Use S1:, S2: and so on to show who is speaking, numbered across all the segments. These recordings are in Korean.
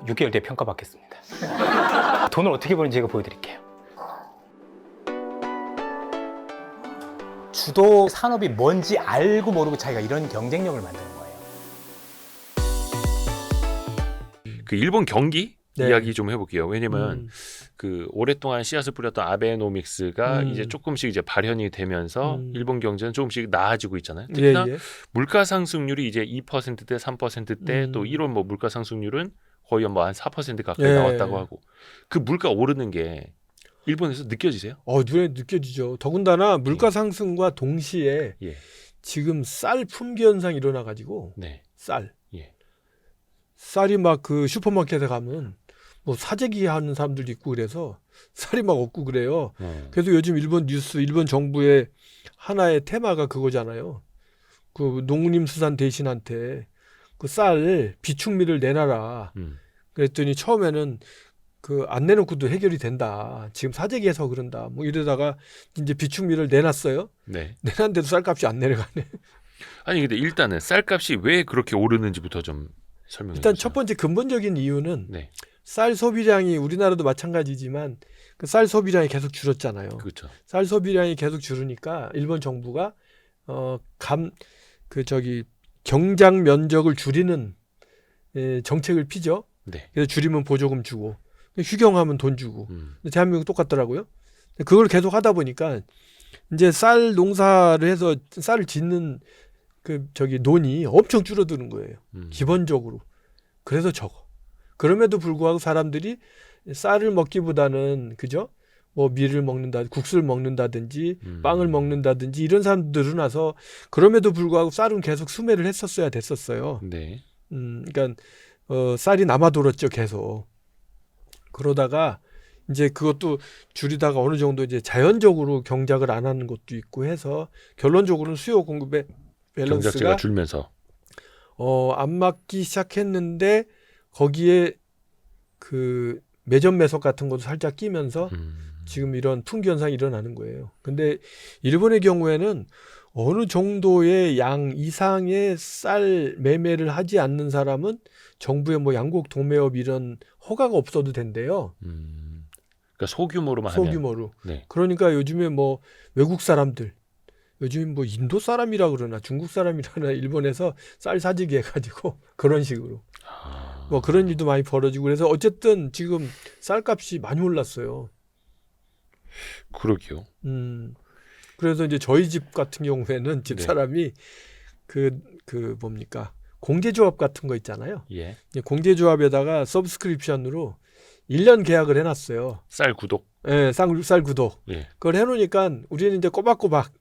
S1: 6개월 뒤에 평가받겠습니다. 돈을 어떻게 버는지 제가 보여드릴게요. 주도 산업이 뭔지 알고 모르고 자기가 이런 경쟁력을 만드는 거예요.
S2: 그 일본 경기
S3: 네.
S2: 이야기 좀 해볼게요. 왜냐면 그 오랫동안 씨앗을 뿌렸던 아베노믹스가 이제 조금씩 이제 발현이 되면서 일본 경제는 조금씩 나아지고 있잖아요. 특히나 물가 상승률이 이제 2%대, 3%대 또 1월 뭐 물가 상승률은 거의 뭐 한 4% 가까이 나왔다고 하고 그 물가 오르는 게 일본에서 느껴지세요?
S3: 눈에 느껴지죠. 더군다나 물가 상승과 동시에
S2: 예.
S3: 지금 쌀 품귀 현상이 일어나가지고
S2: 네.
S3: 쌀이 막 그 슈퍼마켓에 가면 뭐 사재기 하는 사람들도 있고 그래서 쌀이 막 없고 그래요. 그래서 요즘 일본 뉴스, 일본 정부의 하나의 테마가 그거잖아요. 그 농림수산 대신한테 그 쌀 비축미를 내놔라. 그랬더니 처음에는 그 안 내놓고도 해결이 된다. 지금 사재기해서 그런다. 뭐 이러다가 이제 비축미를 내놨어요.
S2: 네.
S3: 내놨는데도 쌀값이 안 내려가네.
S2: 아니 근데 일단은 쌀값이 왜 그렇게 오르는지부터 좀 설명해
S3: 일단
S2: 주세요.
S3: 첫 번째 근본적인 이유는
S2: 네.
S3: 쌀 소비량이 우리나라도 마찬가지지만 그 쌀 소비량이 계속 줄었잖아요.
S2: 그렇죠.
S3: 쌀 소비량이 계속 줄으니까 일본 정부가 경장 면적을 줄이는 정책을 피죠.
S2: 네.
S3: 그래서 줄이면 보조금 주고 휴경하면 돈 주고. 근데 대한민국 똑같더라고요. 그걸 계속 하다 보니까 이제 쌀 농사를 해서 쌀을 짓는 논이 엄청 줄어드는 거예요. 기본적으로. 그래서 적어. 그럼에도 불구하고 사람들이 쌀을 먹기보다는 그죠? 뭐 밀을 먹는다, 국수를 먹는다든지 빵을 먹는다든지 이런 사람들 늘어나서 그럼에도 불구하고 쌀은 계속 수매를 했었어야 됐었어요.
S2: 네.
S3: 그러니까 쌀이 남아돌았죠, 계속. 그러다가 이제 그것도 줄이다가 어느 정도 이제 자연적으로 경작을 안 하는 것도 있고 해서 결론적으로는 수요 공급의 밸런스가
S2: 경작제가 줄면서
S3: 안 맞기 시작했는데 거기에 그 매점 매석 같은 것도 살짝 끼면서 지금 이런 풍기 현상이 일어나는 거예요. 근데 일본의 경우에는 어느 정도의 양 이상의 쌀 매매를 하지 않는 사람은 정부의 뭐 양곡 도매업 이런 허가가 없어도 된대요.
S2: 그러니까 소규모로만 하면.
S3: 소규모로.
S2: 네.
S3: 그러니까 요즘에 뭐 외국 사람들, 요즘 뭐 인도 사람이라 그러나 중국 사람이라나 일본에서 쌀 사재기 해가지고 그런 식으로. 뭐 그런 일도 많이 벌어지고 그래서 어쨌든 지금 쌀값이 많이 올랐어요.
S2: 그러게요.
S3: 그래서 이제 저희 집 같은 경우에는 집사람이 뭡니까 공제조합 같은 거 있잖아요.
S2: 예.
S3: 공제조합에다가 서브스크립션으로 1년 계약을 해놨어요.
S2: 쌀 구독.
S3: 네, 쌀 구독.
S2: 예.
S3: 그걸 해놓으니까 우리는 이제 꼬박꼬박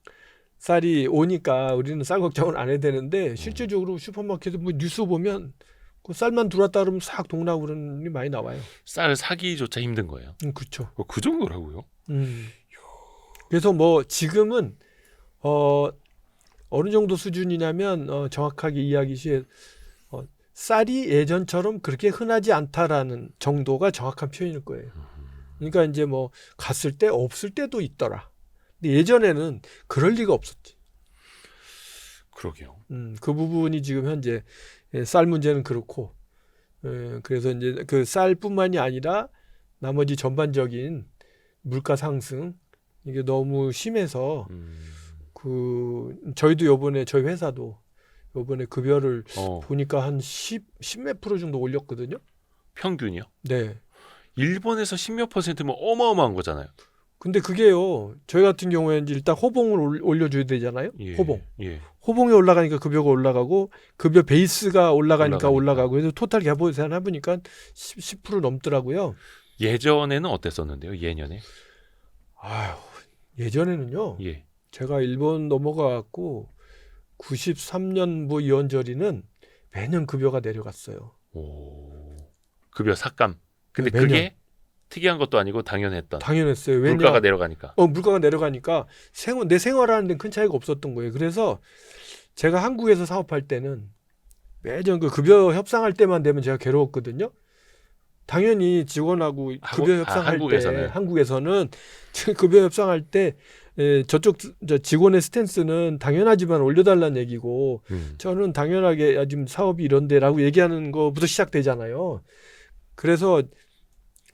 S3: 쌀이 오니까 우리는 쌀 걱정을 안 해야 되는데 실질적으로 슈퍼마켓에 뭐 뉴스 보면 그 쌀만 들어왔다 그러면 싹 동나고 그런 일이 많이 나와요.
S2: 쌀 사기조차 힘든 거예요.
S3: 그렇죠.
S2: 그 정도라고요?
S3: 그래서 뭐 지금은 어느 정도 수준이냐면 정확하게 이야기 시에 쌀이 예전처럼 그렇게 흔하지 않다라는 정도가 정확한 표현일 거예요. 그러니까 이제 뭐 갔을 때 없을 때도 있더라. 근데 예전에는 그럴 리가 없었지.
S2: 그러게요.
S3: 그 부분이 지금 현재 쌀 문제는 그렇고 그래서 이제 그 쌀뿐만이 아니라 나머지 전반적인 물가 상승 이게 너무 심해서 저희도 요번에 저희 회사도 요번에 급여를 보니까 한 10몇 프로 정도 올렸거든요.
S2: 평균이요?
S3: 네.
S2: 일본에서 10몇 %면 어마어마한 거잖아요.
S3: 근데 그게요. 저희 같은 경우에는 일단 호봉을 올려줘야 되잖아요.
S2: 예.
S3: 호봉.
S2: 예.
S3: 호봉이 올라가니까 급여가 올라가고 급여 베이스가 올라가니까 올라가고 그래서 토탈 계산 해보니까 10% 넘더라고요.
S2: 예전에는 어땠었는데요? 예년에?
S3: 예전에는요.
S2: 예.
S3: 제가 일본 넘어가갖고 93년 뭐 이원저리는 매년 급여가 내려갔어요.
S2: 급여 삭감. 근데
S3: 매년.
S2: 그게 특이한 것도 아니고 당연했던.
S3: 당연했어요.
S2: 물가가 내려가니까.
S3: 물가가 내려가니까 내 생활하는 데는 큰 차이가 없었던 거예요. 그래서 제가 한국에서 사업할 때는 매년 그 급여 협상할 때만 되면 제가 괴로웠거든요. 당연히 직원하고 급여 협상할 때 한국에서는 급여 협상할 때 저쪽 직원의 스탠스는 당연하지만 올려달라는 얘기고 저는 당연하게 지금 사업이 이런데라고 얘기하는 거부터 시작되잖아요. 그래서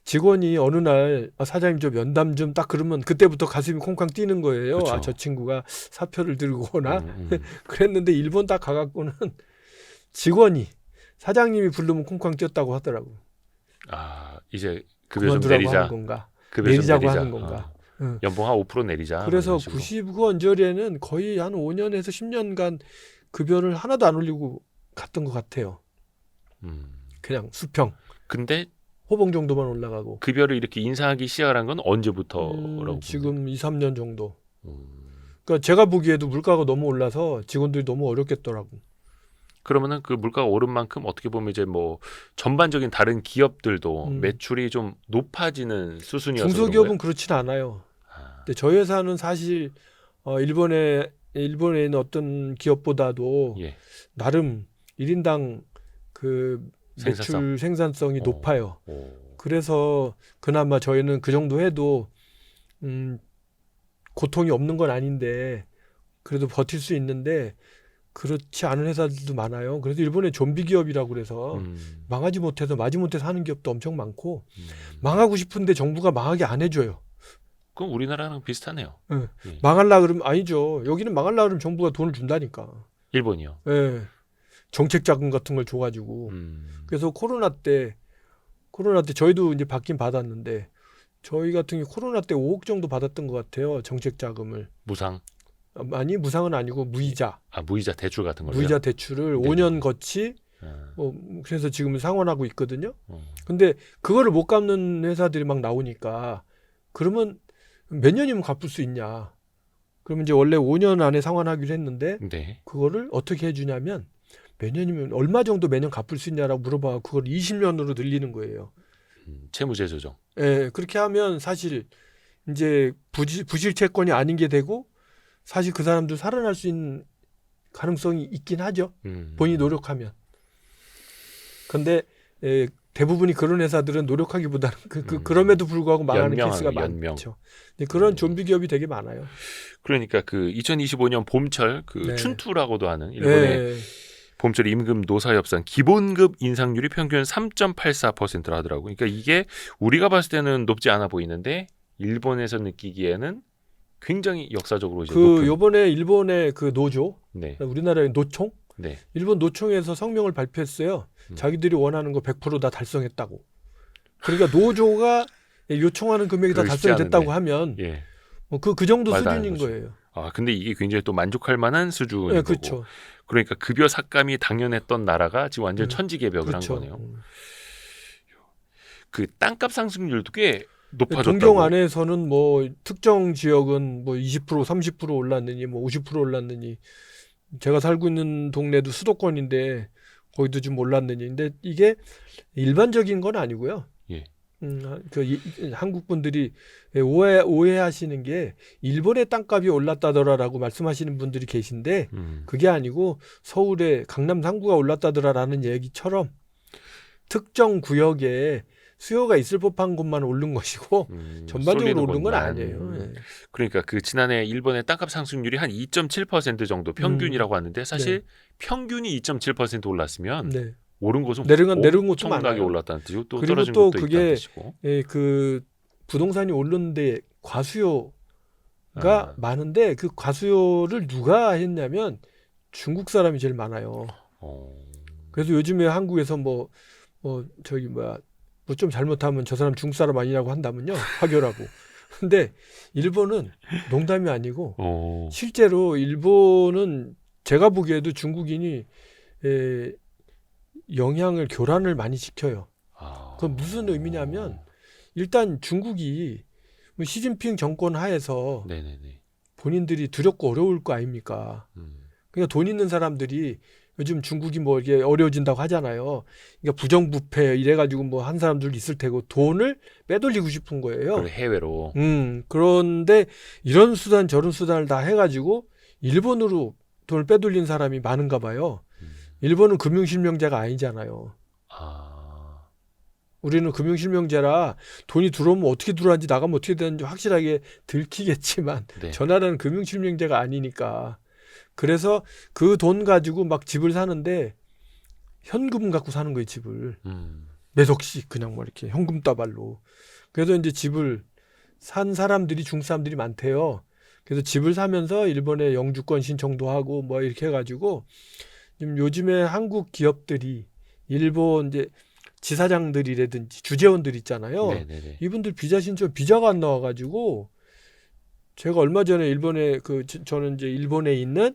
S3: 직원이 어느 날 사장님 좀 면담 좀 딱 그러면 그때부터 가슴이 콩쾅 뛰는 거예요.
S2: 그쵸.
S3: 아, 저 친구가 사표를 들고 오나 그랬는데 일본 딱 가갖고는 직원이 사장님이 부르면 콩쾅 뛰었다고 하더라고.
S2: 아 이제 급여 좀
S3: 그만두라고
S2: 내리자.
S3: 하는 건가?
S2: 급여 좀
S3: 내리자고
S2: 내리자.
S3: 하는 건가? 응.
S2: 연봉 한 5% 내리자.
S3: 그래서
S2: 뭐 이런 식으로.
S3: 99원절에는 거의 한 5년에서 10년간 급여를 하나도 안 올리고 갔던 것 같아요. 그냥 수평.
S2: 근데
S3: 호봉 정도만 올라가고.
S2: 급여를 이렇게 인상하기 시작한 건 언제부터라고
S3: 지금 2, 3년 정도.
S2: 음.
S3: 그러니까 제가 보기에도 물가가 너무 올라서 직원들이 너무 어렵겠더라고.
S2: 그러면은 그 물가가 오른 만큼 어떻게 보면 이제 뭐 전반적인 다른 기업들도 매출이 좀 높아지는 수순이어서
S3: 중소기업은 그렇진 않아요. 근데 저희 회사는 사실 일본에 있는 어떤 기업보다도
S2: 예.
S3: 나름 1인당 그 매출 생산성이 높아요. 그래서 그나마 저희는 그 정도 해도 고통이 없는 건 아닌데 그래도 버틸 수 있는데 그렇지 않은 회사들도 많아요. 그래서 일본의 좀비 기업이라고 그래서 망하지 못해서 마지못해서 하는 기업도 엄청 많고 망하고 싶은데 정부가 망하게 안 해줘요.
S2: 그럼 우리나라랑 비슷하네요.
S3: 네.
S2: 예.
S3: 망할라 그러면 아니죠. 여기는 망할라 그러면 정부가 돈을 준다니까.
S2: 일본이요.
S3: 네. 정책 자금 같은 걸 줘가지고. 그래서 코로나 때 저희도 이제 받긴 받았는데 저희 같은 경우 코로나 때 5억 정도 받았던 것 같아요. 정책 자금을.
S2: 무상.
S3: 아니 무상은 아니고 무이자.
S2: 무이자 대출 같은 거요.
S3: 무이자 대출을
S2: 네.
S3: 5년 거치. 그래서 지금 상환하고 있거든요. 근데 그거를 못 갚는 회사들이 막 나오니까 그러면 몇 년이면 갚을 수 있냐. 그러면 이제 원래 5년 안에 상환하기로 했는데
S2: 네.
S3: 그거를 어떻게 해주냐면 몇 년이면 얼마 정도 매년 갚을 수 있냐라고 물어봐 그걸 20년으로 늘리는 거예요.
S2: 채무제 조정.
S3: 예, 그렇게 하면 사실 이제 부실 채권이 아닌 게 되고 사실 그 사람들 살아날 수 있는 가능성이 있긴 하죠. 본인이 노력하면. 근데 대부분이 그런 회사들은 노력하기보다는 그럼에도 불구하고 망하는 케이스가 많죠. 근데 그런 좀비 기업이 되게 많아요.
S2: 그러니까 그 2025년 봄철 그
S3: 네.
S2: 춘투라고도 하는 일본의 봄철 임금 노사협상 기본급 인상률이 평균 3.84%라 하더라고요. 그러니까 이게 우리가 봤을 때는 높지 않아 보이는데 일본에서 느끼기에는 굉장히 역사적으로 이제 높은.
S3: 요번에 일본의 그 노조,
S2: 네.
S3: 우리나라의 노총,
S2: 네.
S3: 일본 노총에서 성명을 발표했어요. 자기들이 원하는 거 100% 다 달성했다고. 그러니까 노조가 요청하는 금액이 다 달성이 됐다고 하면
S2: 예.
S3: 그 정도
S2: 말도 안
S3: 수준인
S2: 거죠.
S3: 거예요.
S2: 근데 이게 굉장히 또 만족할 만한 수준인
S3: 네,
S2: 거고.
S3: 그렇죠.
S2: 그러니까 급여 삭감이 당연했던 나라가 지금 완전 천지개벽을
S3: 그렇죠.
S2: 한 거네요. 그 땅값 상승률도 꽤 높아졌다고.
S3: 동경 안에서는 뭐 특정 지역은 뭐 20% 30% 올랐느니 뭐 50% 올랐느니 제가 살고 있는 동네도 수도권인데 거기도 좀 올랐느니 근데 이게 일반적인 건 아니고요.
S2: 예.
S3: 한국 분들이 오해하시는 게 일본의 땅값이 올랐다더라라고 말씀하시는 분들이 계신데 그게 아니고 서울의 강남 상구가 올랐다더라라는 얘기처럼 특정 구역에 수요가 있을 법한 곳만 오른 것이고 전반적으로 오른 건 아니에요. 네.
S2: 그러니까 그 지난해 일본의 땅값 상승률이 한 2.7% 정도 평균이라고 하는데 사실 평균이 2.7% 올랐으면 오른 곳은
S3: 내려간 곳도
S2: 엄청나게
S3: 많아요.
S2: 올랐다는 뜻이고 또
S3: 그리고
S2: 떨어진
S3: 또
S2: 곳도
S3: 그게
S2: 있다는 뜻이고.
S3: 그 부동산이 오르는데 과수요가 많은데 그 과수요를 누가 했냐면 중국 사람이 제일 많아요. 그래서 요즘에 한국에서 뭐 좀 잘못하면 저 사람 중국 사람 아니라고 한다면요 화교라고. 근데 일본은 농담이 아니고 실제로 일본은 제가 보기에도 중국인이 교란을 많이 시켜요. 그건 무슨 의미냐면 일단 중국이 시진핑 정권 하에서 본인들이 두렵고 어려울 거 아닙니까? 그러니까 돈 있는 사람들이 요즘 중국이 뭐 이게 어려워진다고 하잖아요. 그러니까 부정부패 이래가지고 뭐 한 사람들 있을 테고 돈을 빼돌리고 싶은 거예요.
S2: 해외로.
S3: 그런데 이런 수단 저런 수단을 다 해가지고 일본으로 돈을 빼돌린 사람이 많은가 봐요. 일본은 금융실명제가 아니잖아요. 우리는 금융실명제라 돈이 들어오면 어떻게 들어왔는지 나가면 어떻게 되는지 확실하게 들키겠지만 저 나라는 금융실명제가 아니니까. 그래서 그 돈 가지고 막 집을 사는데 현금 갖고 사는 거예요, 집을. 매석씩 그냥 뭐 이렇게 현금 따발로. 그래서 이제 집을 산 사람들이 중국 사람들이 많대요. 그래서 집을 사면서 일본에 영주권 신청도 하고 뭐 이렇게 해가지고 지금 요즘에 한국 기업들이 일본 이제 지사장들이라든지 주재원들 있잖아요.
S2: 네네네.
S3: 이분들 비자 신청 비자가 안 나와가지고 제가 얼마 전에 일본에 저는 이제 일본에 있는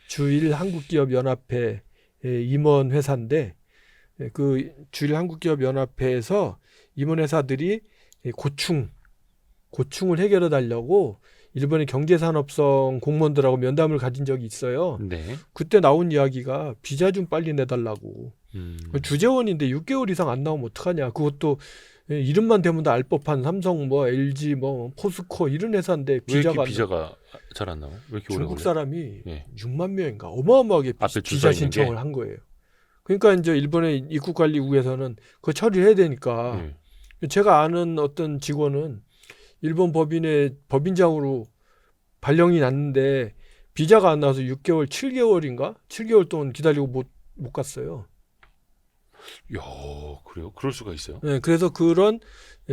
S3: 주일 한국기업연합회 임원 회사인데 그 주일 한국기업연합회에서 임원 회사들이 고충을 해결해 달라고 일본의 경제산업성 공무원들하고 면담을 가진 적이 있어요.
S2: 네.
S3: 그때 나온 이야기가 비자 좀 빨리 내달라고. 주재원인데 6개월 이상 안 나오면 어떡하냐. 그것도 이름만 대면 다 알 법한 삼성 뭐 LG 뭐 포스코 이런 회사인데
S2: 왜 이렇게 비자가 잘 안 나와? 왜 이렇게 오래
S3: 중국
S2: 걸려?
S3: 사람이
S2: 네.
S3: 6만 명인가 어마어마하게
S2: 앞에
S3: 비자 신청을 한 거예요. 그러니까 이제 일본의 입국관리국에서는 그거 처리를 해야 되니까 제가 아는 어떤 직원은 일본 법인장으로 발령이 났는데 비자가 안 나와서 6개월, 7개월인가? 7개월 동안 기다리고 못 갔어요.
S2: 야, 그래요? 그럴 수가 있어요?
S3: 네, 그래서 그런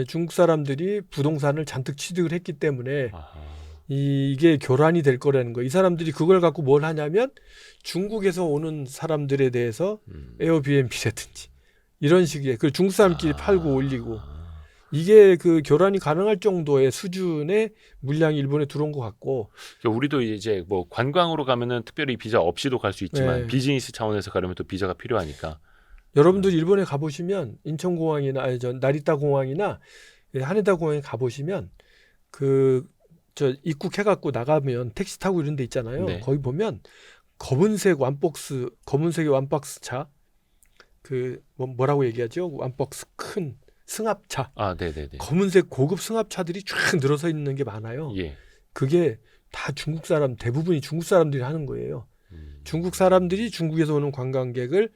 S3: 중국 사람들이 부동산을 잔뜩 취득을 했기 때문에
S2: 아하.
S3: 이게 교란이 될 거라는 거예요. 이 사람들이 그걸 갖고 뭘 하냐면 중국에서 오는 사람들에 대해서 에어비앤비라든지 이런 식의 그 중국 사람끼리 팔고 올리고 이게 그 교란이 가능할 정도의 수준의 물량이 일본에 들어온 것 같고.
S2: 그러니까 우리도 이제 뭐 관광으로 가면은 특별히 비자 없이도 갈 수 있지만
S3: 네.
S2: 비즈니스 차원에서 가려면 또 비자가 필요하니까.
S3: 여러분들 일본에 가보시면 인천공항이나 나리타 공항이나 하네다 공항에 가보시면 저 입국해갖고 나가면 택시 타고 이런 데 있잖아요.
S2: 네.
S3: 거기 보면 검은색의 완박스 차 뭐라고 얘기하죠? 완박스 큰 승합차.
S2: 네네네.
S3: 검은색 고급 승합차들이 쫙 늘어서 있는 게 많아요.
S2: 예.
S3: 그게 다 대부분이 중국 사람들이 하는 거예요. 중국 사람들이 중국에서 오는 관광객을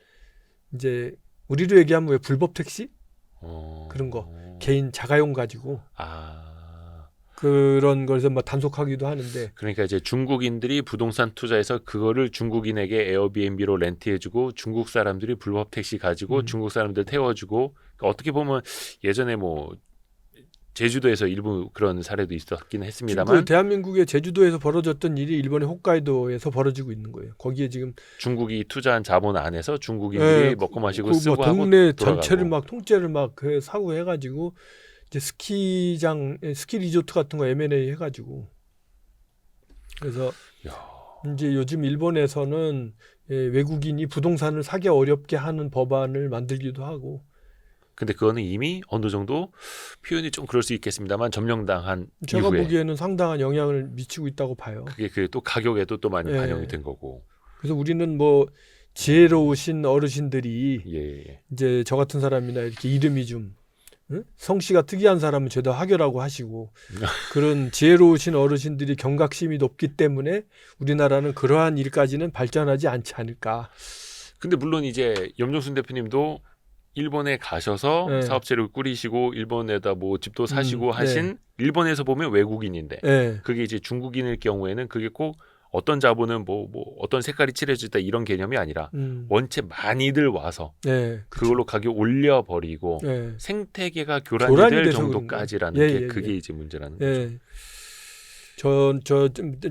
S3: 이제 우리로 얘기하면 왜 불법 택시? 그런 거. 개인 자가용 가지고. 그런 거에서 뭐 단속하기도 하는데.
S2: 그러니까 이제 중국인들이 부동산 투자해서 그거를 중국인에게 에어비앤비로 렌트해주고 중국 사람들이 불법 택시 가지고 중국 사람들 태워주고. 그러니까 어떻게 보면 예전에 뭐 제주도에서 일부 그런 사례도 있었긴 했습니다만
S3: 대한민국의 제주도에서 벌어졌던 일이 일본의 홋카이도에서 벌어지고 있는 거예요. 거기에 지금
S2: 중국이 투자한 자본 안에서 중국인들이 먹고 마시고 쓰고
S3: 뭐
S2: 하고
S3: 동네
S2: 돌아가고.
S3: 전체를 막 통째를 막 사고 해가지고 이제 스키 리조트 같은 거 M&A 해가지고 그래서 이제 요즘 일본에서는 외국인이 부동산을 사기 어렵게 하는 법안을 만들기도 하고.
S2: 근데 그거는 이미 어느 정도 표현이 좀 그럴 수 있겠습니다만 점령당한
S3: 제가
S2: 이후에
S3: 보기에는 상당한 영향을 미치고 있다고 봐요.
S2: 그게 또 가격에도 또 많이 반영이 된 거고.
S3: 그래서 우리는 뭐 지혜로우신 어르신들이
S2: 예.
S3: 이제 저 같은 사람이나 이렇게 이름이 좀 성씨가 특이한 사람은 죄다 하교라고 하시고 그런 지혜로우신 어르신들이 경각심이 높기 때문에 우리나라는 그러한 일까지는 발전하지 않지 않을까.
S2: 근데 물론 이제 염정순 대표님도 일본에 가셔서 사업체를 꾸리시고 일본에다 뭐 집도 사시고 하신 일본에서 보면 외국인인데 그게 이제 중국인일 경우에는 그게 꼭 어떤 자본은 뭐 어떤 색깔이 칠해졌다 이런 개념이 아니라 원체 많이들 와서 그걸로 가격 올려버리고 생태계가 교란이 될 정도까지라는 게 그게 이제 문제라는 거죠.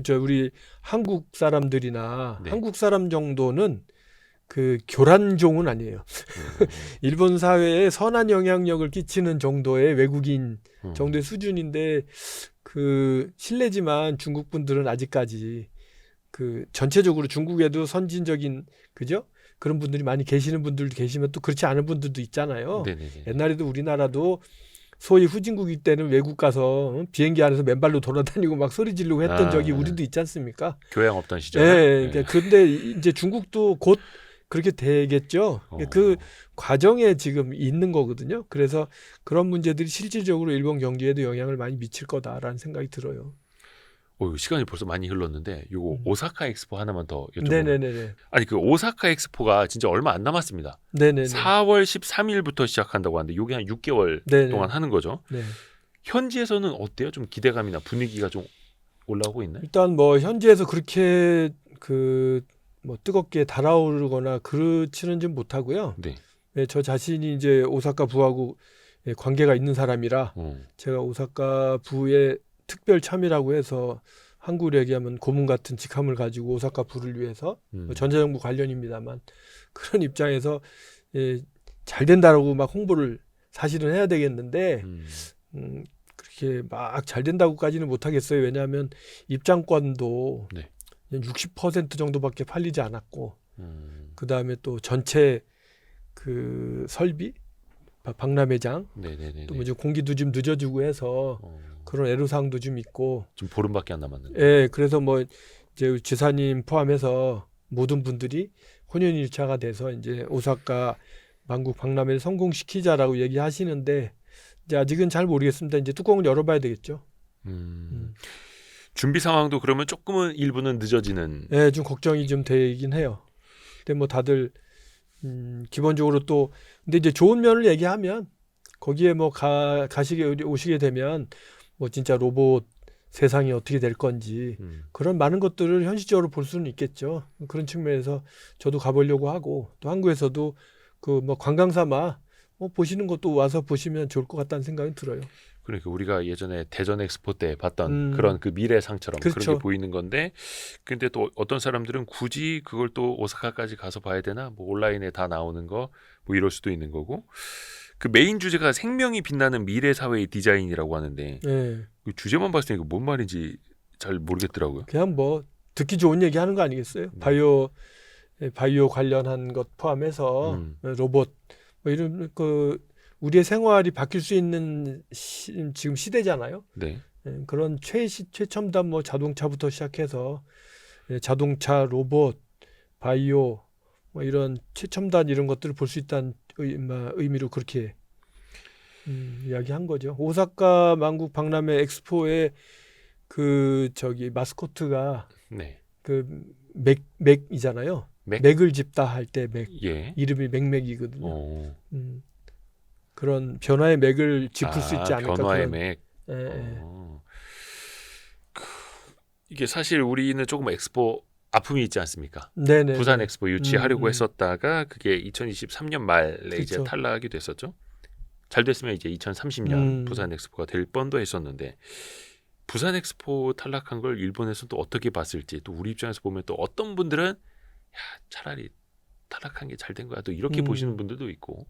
S3: 저 우리 한국 사람들이나 한국 사람 정도는 그 교란종은 아니에요. 일본 사회에 선한 영향력을 끼치는 정도의 외국인 정도의 수준인데 실례지만 중국 분들은 아직까지 전체적으로 중국에도 선진적인 그죠? 그런 분들이 많이 계시는 분들도 계시면 또 그렇지 않은 분들도 있잖아요.
S2: 네네네.
S3: 옛날에도 우리나라도 소위 후진국일 때는 외국 가서 비행기 안에서 맨발로 돌아다니고 막 소리 지르고 했던 적이 우리도 있지 않습니까?
S2: 교양 없던 시절에.
S3: 근데 이제 중국도 곧 그렇게 되겠죠. 그 과정에 지금 있는 거거든요. 그래서 그런 문제들이 실질적으로 일본 경제에도 영향을 많이 미칠 거다라는 생각이 들어요.
S2: 시간이 벌써 많이 흘렀는데 요거 오사카 엑스포 하나만 더 여쭤보면.
S3: 네네네.
S2: 아니 그 오사카 엑스포가 진짜 얼마 안 남았습니다.
S3: 네네네.
S2: 4월 13일부터 시작한다고 하는데 요게 한 6개월 동안 하는 거죠.
S3: 네. 현지에서는
S2: 어때요? 좀 기대감이나 분위기가 좀 올라오고 있나요?
S3: 일단 뭐 현지에서 그렇게 뭐 뜨겁게 달아오르거나 그렇지는 좀 못하고요.
S2: 네.
S3: 저 자신이 이제 오사카 부하고 관계가 있는 사람이라 제가 오사카 부의 특별 참여라고 해서 한국으로 얘기하면 고문 같은 직함을 가지고 오사카 부를 위해서 전자정부 관련입니다만 그런 입장에서 잘 된다라고 막 홍보를 사실은 해야 되겠는데 그렇게 막 잘 된다고까지는 못하겠어요. 왜냐하면 입장권도
S2: 네.
S3: 60% 정도밖에 팔리지 않았고 그 다음에 또 전체 그 설비 박람회장 또 뭐 공기도 좀 늦어지고 해서 그런 애로사항도 좀 있고
S2: 지금 보름밖에 안 남았는데.
S3: 예, 그래서 뭐 이제 지사님 포함해서 모든 분들이 혼연일차가 돼서 이제 오사카 만국 박람회를 성공시키자라고 얘기하시는데 이제 아직은 잘 모르겠습니다. 이제 뚜껑을 열어봐야 되겠죠.
S2: 준비 상황도 그러면 조금은 일부는 늦어지는.
S3: 예, 좀 걱정이 좀 되긴 해요. 근데 뭐 다들 기본적으로 또 근데 이제 좋은 면을 얘기하면 거기에 뭐 가시게 오시게 되면 뭐 진짜 로봇 세상이 어떻게 될 건지 그런 많은 것들을 현실적으로 볼 수는 있겠죠. 그런 측면에서 저도 가보려고 하고 또 한국에서도 그 뭐 관광 삼아 뭐 보시는 것도 와서 보시면 좋을 것 같다는 생각이 들어요.
S2: 그러니까 우리가 예전에 대전 엑스포 때 봤던 그런 그 미래상처럼
S3: 그렇죠.
S2: 그런 게 보이는 건데, 근데 또 어떤 사람들은 굳이 그걸 또 오사카까지 가서 봐야 되나? 뭐 온라인에 다 나오는 거 뭐 이럴 수도 있는 거고. 그 메인 주제가 생명이 빛나는 미래 사회의 디자인이라고 하는데
S3: 예.
S2: 그 주제만 봤을 때 이거 뭔 말인지 잘 모르겠더라고요.
S3: 그냥 뭐 듣기 좋은 얘기 하는 거 아니겠어요? 바이오 관련한 것 포함해서 로봇 뭐 이런 그 우리의 생활이 바뀔 수 있는 지금 시대잖아요.
S2: 네.
S3: 그런 최첨단 뭐 자동차부터 시작해서 자동차, 로봇, 바이오 뭐 이런 최첨단 이런 것들을 볼 수 있다는 의미로 그렇게 이야기한 거죠. 오사카 만국 박람회 엑스포의 그 저기 마스코트가
S2: 네.
S3: 그 맥이잖아요. 맥을 짚다 할 때 맥.
S2: 예.
S3: 이름이 맥이거든요. 그런 변화의 맥을 짚을 수 있지 않을까.
S2: 변화의
S3: 그런,
S2: 맥.
S3: 예.
S2: 이게 사실 우리는 조금 엑스포 아픔이 있지 않습니까?
S3: 네네.
S2: 부산 엑스포 유치하려고 했었다가 그게 2023년 말에
S3: 그렇죠.
S2: 이제 탈락이 됐었죠. 잘 됐으면 이제 2030년 부산 엑스포가 될 뻔도 했었는데 부산 엑스포 탈락한 걸 일본에서 또 어떻게 봤을지 또 우리 입장에서 보면 또 어떤 분들은 야, 차라리 탈락한 게 잘 된 거야 또 이렇게 보시는 분들도 있고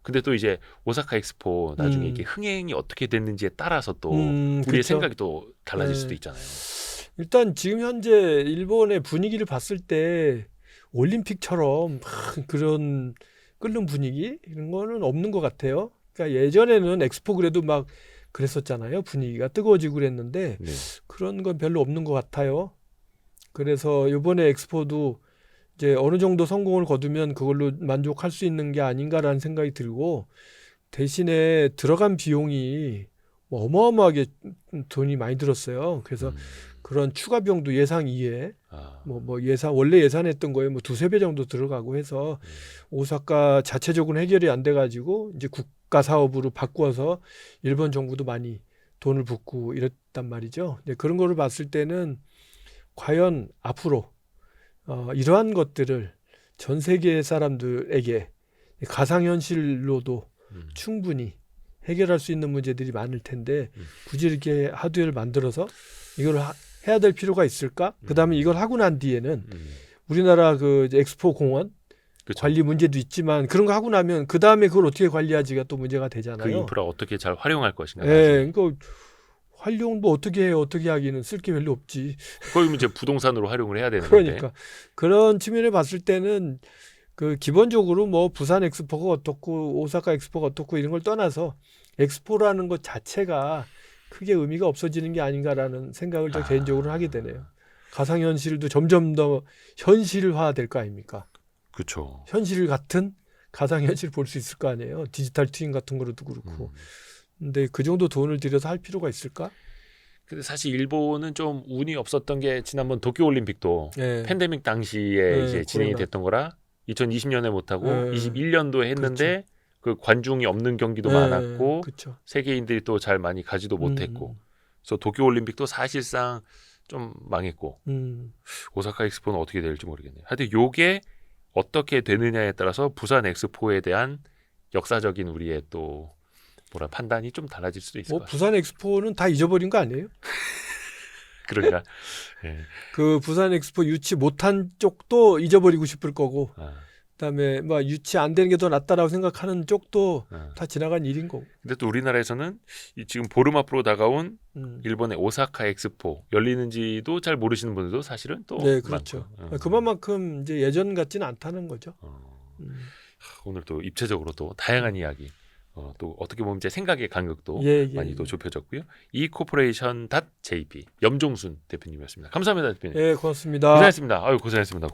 S2: 근데 또 이제 오사카 엑스포 나중에 이게 흥행이 어떻게 됐는지에 따라서 또 우리의
S3: 그렇죠.
S2: 생각이 또 달라질 수도 있잖아요.
S3: 일단 지금 현재 일본의 분위기를 봤을 때 올림픽처럼 막 그런 끓는 분위기 이런 거는 없는 것 같아요. 그러니까 예전에는 엑스포 그래도 막 그랬었잖아요. 분위기가 뜨거워지고 그랬는데
S2: 네.
S3: 그런 건 별로 없는 것 같아요. 그래서 이번에 엑스포도 이제 어느 정도 성공을 거두면 그걸로 만족할 수 있는 게 아닌가라는 생각이 들고 대신에 들어간 비용이 뭐 어마어마하게 돈이 많이 들었어요. 그래서 그런 추가 비용도 예상 이외에 뭐 예산 원래 예산했던 거에 뭐 두세 배 정도 들어가고 해서 오사카 자체적으로는 해결이 안 돼가지고 이제 국가 사업으로 바꾸어서 일본 정부도 많이 돈을 붓고 이랬단 말이죠. 근데 그런 거를 봤을 때는 과연 앞으로 이러한 것들을 전 세계 사람들에게 가상현실로도 충분히 해결할 수 있는 문제들이 많을 텐데 굳이 이렇게 하드웨어를 만들어서 이걸 해야 될 필요가 있을까? 그다음에 이걸 하고 난 뒤에는 우리나라 그 엑스포 공원
S2: 그쵸.
S3: 관리 문제도 있지만 그런 거 하고 나면 그다음에 그걸 어떻게 관리하지가 또 문제가 되잖아요.
S2: 그 인프라 어떻게 잘 활용할 것인가.
S3: 예, 그러니까 활용 뭐 어떻게 해요? 어떻게 하기는 쓸 게 별로 없지.
S2: 거의 이제 부동산으로 활용을 해야 되는
S3: 그러니까
S2: 건데.
S3: 그런 측면에 봤을 때는 그 기본적으로 뭐 부산 엑스포가 어떻고 오사카 엑스포가 어떻고 이런 걸 떠나서 엑스포라는 것 자체가 크게 의미가 없어지는 게 아닌가라는 생각을 저 개인적으로 하게 되네요. 가상현실도 점점 더 현실화 될 거 아닙니까?
S2: 그렇죠.
S3: 현실 같은 가상현실 볼 수 있을 거 아니에요. 디지털 트윈 같은 거로도 그렇고. 근데 그 정도 돈을 들여서 할 필요가 있을까?
S2: 근데 사실 일본은 좀 운이 없었던 게 지난번 도쿄올림픽도
S3: 네.
S2: 팬데믹 당시에 이제 진행이
S3: 코로나.
S2: 됐던 거라 2020년에 못하고
S3: 네.
S2: 21년도에 했는데 그 관중이 없는 경기도 많았고
S3: 그렇죠.
S2: 세계인들이 또 잘 많이 가지도 못했고 그래서 도쿄올림픽도 사실상 좀 망했고 오사카 엑스포는 어떻게 될지 모르겠네요. 하여튼 요게 어떻게 되느냐에 따라서 부산 엑스포에 대한 역사적인 우리의 또 뭐라 판단이 좀 달라질 수도 있을 것 같아요.
S3: 부산 엑스포는 다 잊어버린 거 아니에요?
S2: 그러니까 예.
S3: 그 부산 엑스포 유치 못한 쪽도 잊어버리고 싶을 거고,
S2: 아,
S3: 그다음에 뭐 유치 안 되는 게 더 낫다라고 생각하는 쪽도
S2: 아.
S3: 다 지나간 일인 거고.
S2: 근데 또 우리나라에서는 지금 보름 앞으로 다가온
S3: 음.
S2: 일본의 오사카 엑스포 열리는지도 잘 모르시는 분들도 사실은 또
S3: 네, 그렇죠.
S2: 많고.
S3: 그만큼 이제 예전 같지는 않다는 거죠.
S2: 오늘 또 입체적으로 또 다양한 이야기, 또 어떻게 보면 제 생각의 간극도 많이 또 좁혀졌고요. ecorporation.jp 염종순 대표님이었습니다. 감사합니다, 대표님.
S3: 예, 고맙습니다.
S2: 고생했습니다. 아유 고생했습니다.